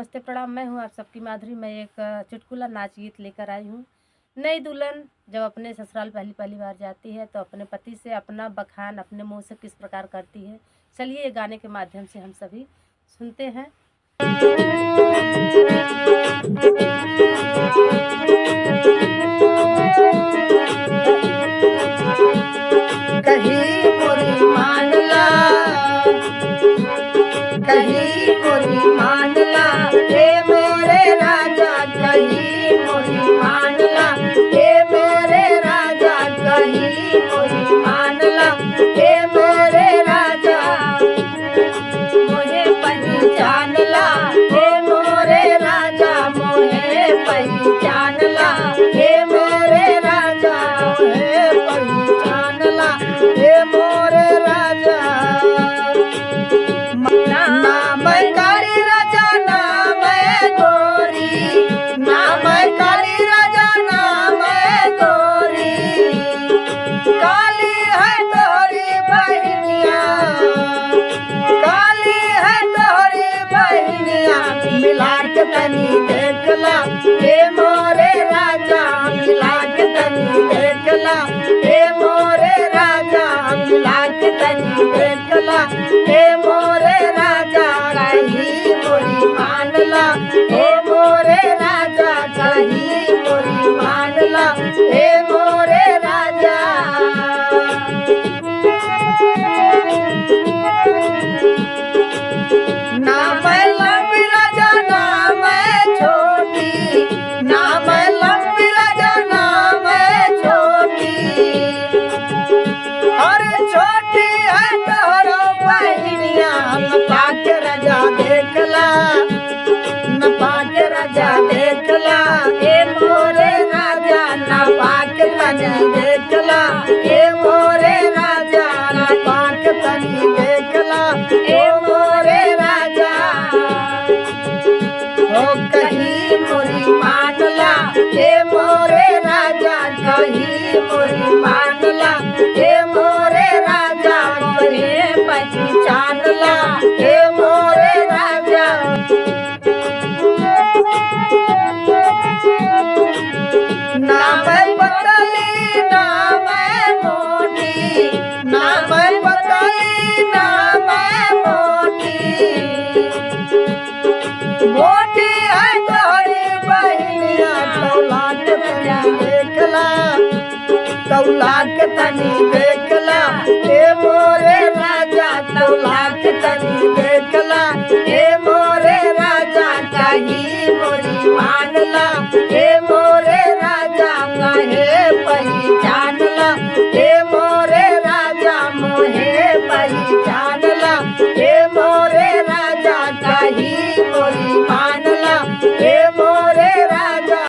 नमस्ते प्रणाम। मैं हूँ आप सबकी माधुरी। मैं एक चुटकुला नाच गीत लेकर आई हूँ। नई दुल्हन जब अपने ससुराल पहली पहली बार जाती है तो अपने पति से अपना बखान अपने मुंह से किस प्रकार करती है, चलिए ये गाने के माध्यम से हम सभी सुनते हैं। कहीं मोरी मानला, कहीं मोरी मानला, हे मेरे राजा कहीं मोरी मानला, हे मेरे राजा कहीं मोरी मानला, हे मेरे राजा मोहे पहचानला, हे मोरे राजा मोहे पहचानला, हे मेरे राजा मोहे पहचानला, हे मोरे राजा। नाम काली राजा नाम गोरी, नाम काली राजा नाम गोरी, काली है तोरी बहनिया, काली है तोरी बहनिया, मिला के तनी देखला हे मोरे राजा, मिला के तनी देखला हे मोरे राजा, मिला के तनी देखला हे मोरे राजा, कहीं मोरी मानला, हे मोरे राजा कहीं मोरी मानला, हे मोरे राजा। नाम लंबी राजा नाम छोटी, नाम लंबी राजा नाम छोटी, और छोटी है तोरो बहनिया, नपा के राजा देखला, नपा के राजा देखला हे मोरे राजा, नपा के तनी देखला हे मोरे राजा, नपा के तनी देखला हे मोरे राजा। हो कहीं मोरी मानला हे मोरे राजा, कहीं मोरी मानला हे मोरे राजा, मोरे पहचानला हे मोरे राजा। नाम बदली नाम मोटी, नाम बदली नाम मोटी, मोटी है तोरी बहनिया, तौला के तनी देखला, तौला के तनी देखला हे मोरे राजा, तौला के तनी देखला हे मोरे राजा, कहीं मोरी मानला हे मोरे